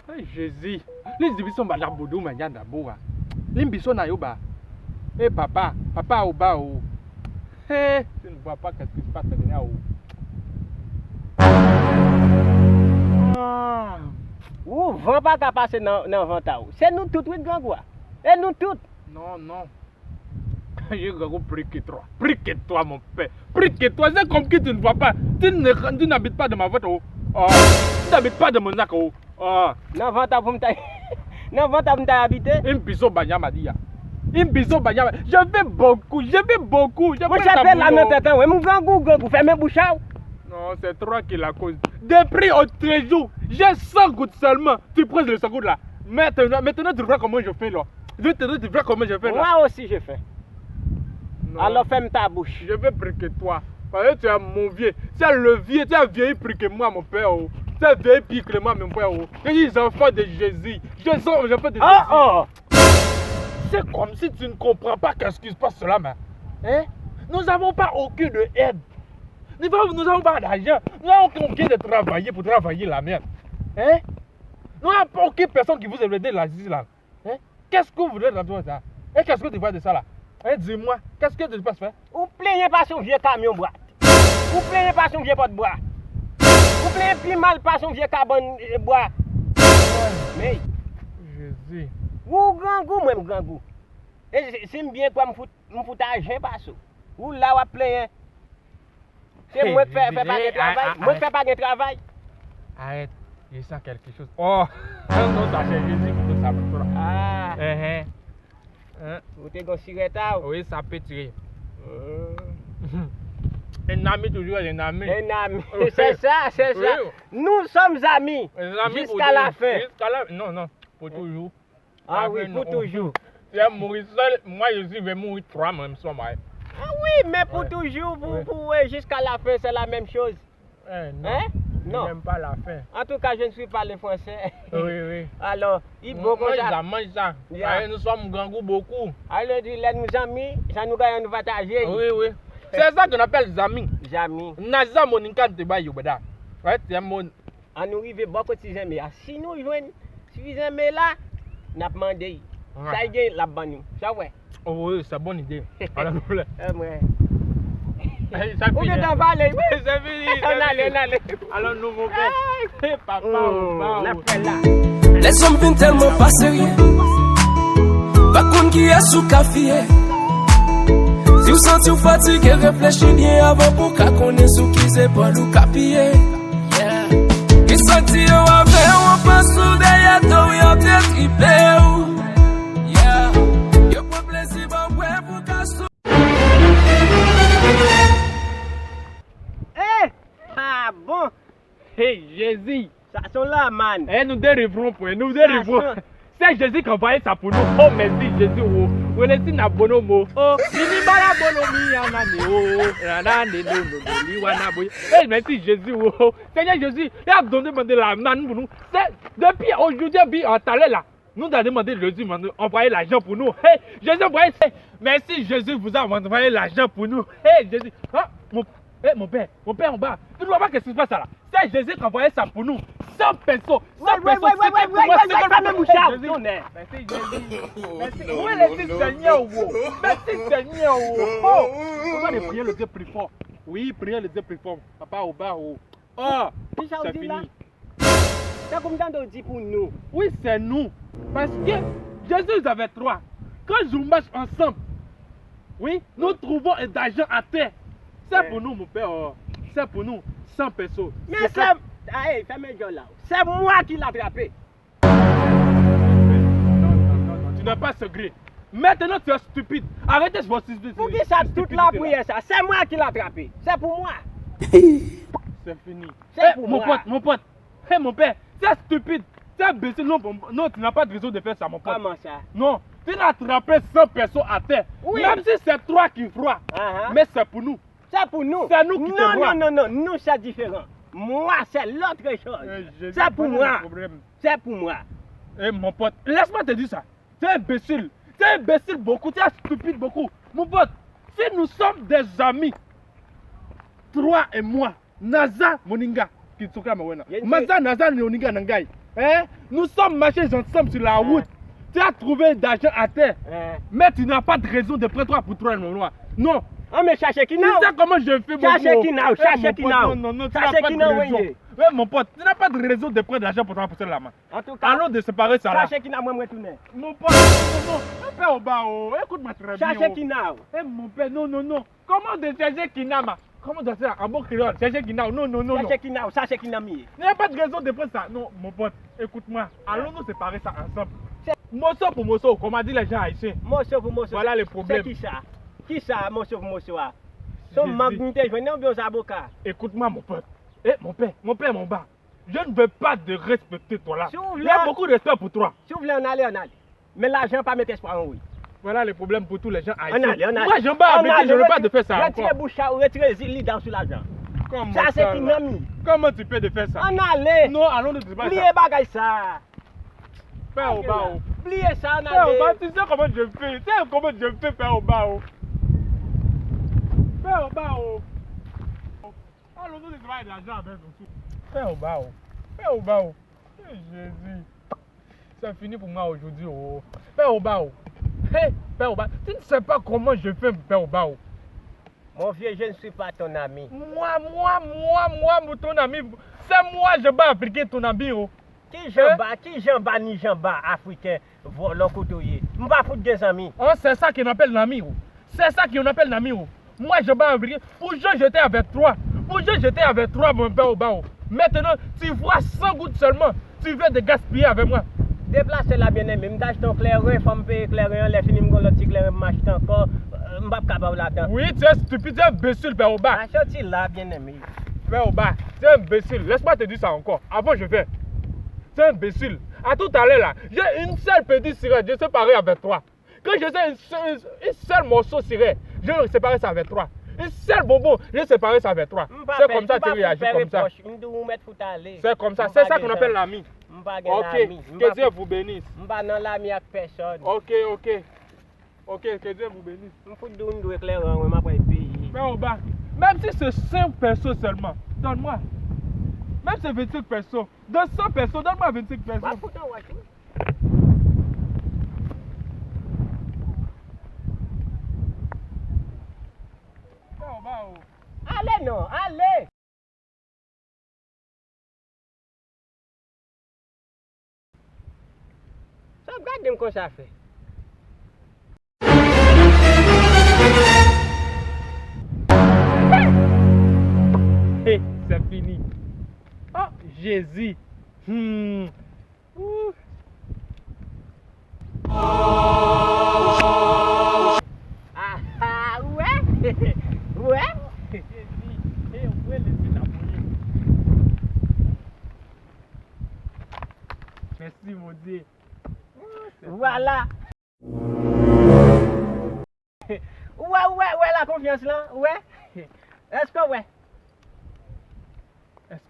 Hey, Jésus. Les divisions sont la boudou maniana boa. L'imbition na yoba. Eh papa, papa au bas ou. Eh, tu ne vois pas qu'est-ce qui se passe là haut. Ah. Ou vent pas qu'à passer dans vent. C'est nous tous, oui, grand quoi. Et nous tous. Non, non. J'ai pris que toi. Pris que toi, mon père. Pris que toi. C'est comme que tu ne vois pas. Tu n'habites pas de ma voiture. Oh. Tu n'habites pas de mon sac. Oh. Dans vent pour me tailler. Dans vent pour me habiter. Un biseau banyama dit. Un biseau banyama. Je vais beaucoup. Moi j'appelle la main tête. Oui, mon grand goût. Fermez bouche. Non, c'est toi qui la cause. Depuis autre jour, j'ai 100 gouttes seulement. Tu prends le 100 gouttes là. Maintenant, tu vois comment je fais là. Tu vois comment je fais là. Moi aussi, je fais. Non. Alors, ferme ta bouche. Je vais prier que toi. Parce que tu es mon vieux. Tu es le vieux. Tu es vieilli plus que moi, mon père. Oh. Tu es vieilli plus que moi, mon père. Oh. Je suis les enfants de Jésus. Je suis enfants de Jésus. Oh. C'est comme si tu ne comprends pas qu'est-ce qui se passe là, mais. Hein? Nous n'avons pas aucune aide. Nous n'avons pas d'argent. Nous n'avons aucun de travailler pour travailler la merde. Hein? Nous n'avons pas aucune personne qui vous a aidé là, là. Hein? Qu'est-ce que vous voulez dans tout ça? Et qu'est-ce que tu vois de ça là? Hein? Dis-moi, qu'est-ce que tu peux faire? Vous plaignez pas son vieux camion bois. Vous plaignez pas son vieux pot de bois. Vous plaignez plus mal pas son vieux carbone bois. Mais, Jésus. vous grand goût, moi, grand goût. Et c'est bien quoi me foutre argent pas ça. Vous là, vous plaignez. C'est moi qui fais pas de travail. Moi qui fais pas de travail. Arrête, je sens quelque chose. Oh, non, ça c'est Jésus qui nous sape. Ah, vous êtes un cigarette. Oui, ça peut tirer. Un ami toujours, un ami. Un ami, c'est ça. Oui. Nous sommes amis. Jusqu'à la fin. Non, pour toujours. Ah oui, pour toujours. Tu vas mourir seul, moi je vais mourir trois même soir. Ah oui, mais pour toujours, jusqu'à la fin, c'est la même chose. Non. Hein? Je Non. n'aime pas la fin. En tout cas, je ne suis pas le français. Oui. Alors, il faut Mange ça. ça, mange ça. Yeah. Nous sommes grand goût beaucoup. Alors, nous amis, ça nous gagne, nous partager. Oui. C'est ça qu'on appelle les amis. Amis. Naza moninka te ba yobada. Ouais, c'est mon. On nous arrive beaucoup de amis. Si nous jouons suffisant mais là, n'a pas demandé. Ça y est, la bonne. Ça ouais. Oh oui, c'est une bonne idée. Alors nous là. Ouais. Ça Vous êtes en valet, oui. C'est fini. On allait. Alors nous mon père. Papa, on appelle là. Les hommes viennent tellement pas sérieux. Pas qu'on qui est sous café. Si vous sentez vous fatigué, réfléchissez bien avant pour qu'à connaître sous qui c'est pas le capier. Qui sorti au avec, on passe sous derrière toi, oui, on peut triper. Yo pas plaisir, bon, ouais, pour qu'à sous. Ah bon. Hey Jésus. Ça sont là, man. Nous dériverons pour nous dériverons. C'est Jésus qui a envoyé ça pour nous. Oh merci Jésus. Oh, laissez na bonomo. Oh, ni bala bonomi anani oh. Anani no ni wana boy. Hey merci Jésus. Oh, Seigneur Jésus, il a donné de la manne pour nous. C'est depuis aujourd'hui puis en talent là. Nous avons demandé Jésus d'envoyer l'argent pour nous. Hey, Jésus envoyé. Merci Jésus vous a envoyé l'argent pour nous. Hey Jésus. Ah, mon père en bas. Tu ne vois pas ce qui se passe là. C'est Jésus qui a envoyé ça pour nous. 100 personnes. 100 personnes. Merci Jésus. Merci. Où est le Seigneur? Merci Seigneur. Oh, on va prier le Dieu plus fort. Oui, priez le Dieu plus fort. Papa au bas. Oh, c'est fini. C'est comme ça qu'on dit pour nous. Oui, c'est nous. Parce que Jésus avait trois. Quand nous marchons ensemble, oui, nous trouvons un argent à terre. C'est pour nous, mon père. C'est pour nous, 100 personnes. Mais c'est... Hey, fermez le là. C'est moi qui l'ai attrapé. Non, tu n'as pas ce gré. Maintenant, tu es stupide. Arrêtez ce votre stupidité. Pour qui ça, toute la prière, ça? C'est moi qui l'ai attrapé. C'est pour moi. C'est fini. C'est pour moi. Mon pote. Hey, mon père, c'est stupide. C'est imbécile. Non, tu n'as pas de raison de faire ça, mon pote. Comment ça? Non, tu n'as attrapé 100 personnes à terre. Oui. Même si c'est toi qui froid. Mais c'est pour nous. C'est pour nous. C'est nous qui te voient. Non, nous c'est différent. Moi, c'est l'autre chose. C'est pour moi. C'est pour moi. Eh mon pote, laisse-moi te dire ça. Tu es imbécile. Tu es imbécile beaucoup. Tu es stupide beaucoup. Mon pote, si nous sommes des amis, toi et moi, Naza Moninga, qui Maza Naza Moninga Nangai, Nous sommes marchés ensemble sur la route. Tu as trouvé d'argent à terre. Mais tu n'as pas de raison de prendre 3 pour 3 non. Non. Ah mais cherchez qui Tu sais comment je fais mon Cherchez qui n'a, cherchez qui n'a. Non, tu n'as pas de raison. Ouais, mon pote, tu n'as pas de raison de prendre l'argent pour 3 pour la main. En tout cas, allons de séparer ça là. Cherchez qui n'a, moi me retourner. Mon pote, non. Père au bas, écoute-moi très bien. Cherchez qui n'a. Mon père, non. Comment de chercher qui n'a, comment de faire en bon créole? Chercher qui n'a, non. Cherchez qui n'a, cherchez qui n'a mis. Il n'y a pas de raison de prendre ça. Non, mon pote, écoute-moi. Allons nous séparer ça ensemble. Morceau pour morceau, comme a dit les gens haïtiens. Morceau pour morceau. Voilà le problème. C'est qui ça? Qui ça, morceau pour morceau? Son magnité, je n'ai pas avocat. Écoute-moi, mon pote. Mon père, mon bas. Je ne veux pas de respecter toi là. Il y a beaucoup de respect pour toi. Si vous voulez, on allait. Mais l'argent, pas mettre espoir en oui. Voilà le problème pour tous les gens haïtiens. On allait. Moi, je ne veux pas de faire ça encore. Retirez boucha ou retirez les dans sur l'argent. Ça, c'est qui n'a mis. Comment tu peux de faire ça? On allait. Non, allons nous débattre. Oubliez bagay ça. Père au bas. Oubliez ça, on Père au bas, allait. tu sais comment je fais. Tu sais comment je fais, Père au bas. Père au bas. Allons nous débattre de l'argent avec nous. Père au bas. Jésus. C'est fini pour moi aujourd'hui. Père au bas. Père au bas. Tu ne sais pas comment je fais, Père au bas. Mon vieux, je ne suis pas ton ami. Moi, ton ami. C'est moi, je vais appliquer ton ami. Qui j'en bats ni j'en bats africain, volant couteau. Je vais foutre des amis. Oh, c'est ça qu'on appelle l'ami. C'est ça qu'on appelle l'ami. Moi, je vais appliquer. Pour que j'étais avec toi. Mon père au bas. Maintenant, tu vois 100 gouttes seulement. Tu veux te gaspiller avec moi. Déplace la bien-aimée. Je m'achète ton clairin, je me paye éclairé, je finis mon petit clairin, je m'achète encore. Je ne vais pas capable là-dedans. Oui, tu es stupide, tu es imbécile, père au bas. Achète là, bien-aimé. Père au bas, tu es imbécile. Laisse-moi te dire ça encore. Avant, je vais. Tu es imbécile. À tout à l'heure là, j'ai une seule petite sirène, je séparer avec toi. Quand je sais une seule morceau sirène, je vais séparer ça avec toi. Une seule bonbon, je vais séparer ça avec toi. C'est comme ça que tu réagis comme ça. C'est comme ça, c'est ça qu'on appelle l'ami. Ok, que Dieu vous bénisse. Je ne suis l'ami avec personne. Ok, que Dieu vous bénisse. Je suis éclairant, je vais payer. Mais au bas, même si c'est 5 personnes seulement, donne-moi. Même si c'est 25 personnes, de 100 personnes, donne-moi 25 personnes. Allez, non, allez. Ça regarde comme ça fait. C'est fini. Oh, Jésus. Ouais. Merci, mon Dieu. Voilà. Ouais, la confiance là. Ouais. Est-ce que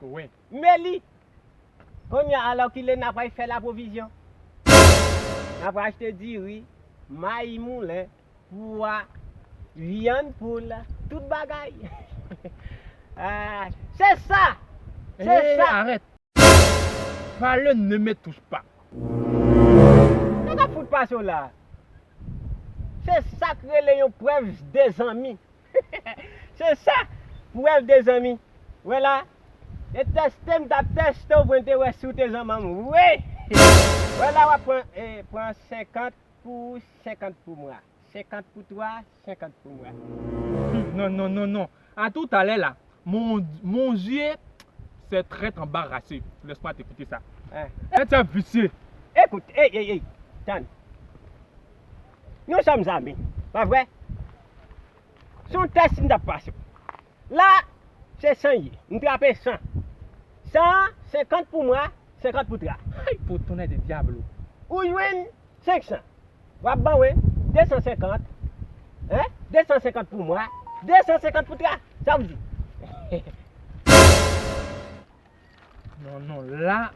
ouais? Mélie. Combien alors qu'il n'a pas fait la provision? N'a pas acheté du riz, maïs moulin, pois, viande poule, tout bagaille. C'est ça. C'est ça. Arrête. Parle, ne me touche pas. Ne te fous pas sur là. C'est ça que les preuve des amis. C'est ça, preuve des amis. Voilà. Et tester, tester, vous pouvez sur tes amis. Oui. Voilà, on prend 50 pour moi. 50 pour toi, 50 pour moi. Non. À tout à l'heure là, mon Dieu, c'est très embarrassé. Laisse-moi t'écouter ça. Tu es vicieux. Écoute, Tan. Nous sommes amis, pas vrai? Son test n'a pas passé. Là, c'est 100. Nous trappons 100. 150 pour moi, 50 pour toi. Pour tourner des diables. Ou 500. Wap ban ouais, 250. 250 pour moi, 250 pour toi. Ça vous dit? Non, là,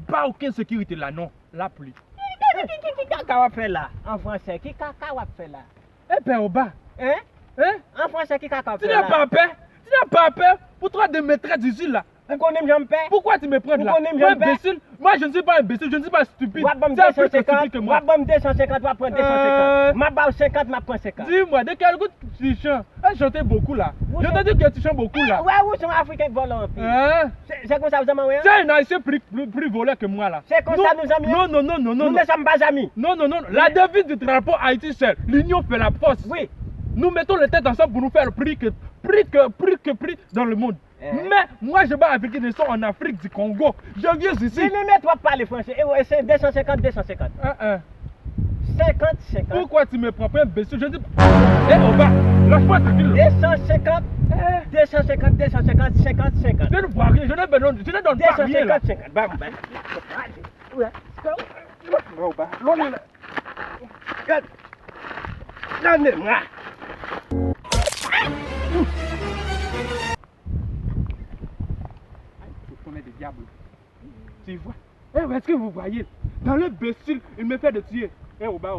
pas aucune sécurité là, non. Là, plus. Qui caca va faire là? En français, qui caca va faire là? Père au bas. En français, qui caca va Tu faire là? n'as pas peur? Pour toi de maîtresse d'ici là. Vous connaissez j'en paie? Pourquoi tu me prends de là? Vous connaissez, Moi, j'aime pas. imbécile? Moi, je ne suis pas imbécile, je ne suis pas stupide. Moi, Tu es plus stupide que moi. Moi, 250, moi, prends 250. Ma barre 50, ma prends 50. Dis-moi, de quel goût tu chantes? Elle chantait beaucoup là. Je te dis que tu chantes beaucoup là. Ouais, où sont Africains qui volent en pile? Hein? C'est comme ça, vous avez Tu es un haïtien plus voleur que moi là. C'est comme ça, nous amis. Non, non, non, non, non. Nous ne sommes pas amis. Non, non, non. La devise du drapeau Haïti, c'est l'union fait la force. Oui. Nous mettons les têtes ensemble pour nous faire prix dans le monde. Mais moi, je bats avec des sons en Afrique du Congo. Je viens Si ici. nous mettons pas les Français, et ouais, c'est 250, 250. 50, 50. Pourquoi tu me prends pas un imbécile? Je dis. Eh, on va. Lâche-moi tranquille. 250, 250, 250, 50, 50. Je ne vois rien. Je ne donne pas rien là. 250, 50. Bam, bam. Ouais. Donnez-moi. Des diables. Tu vois? Eh, est-ce que vous voyez? Dans l'imbécile, il me fait de tuer. Eh, au bas.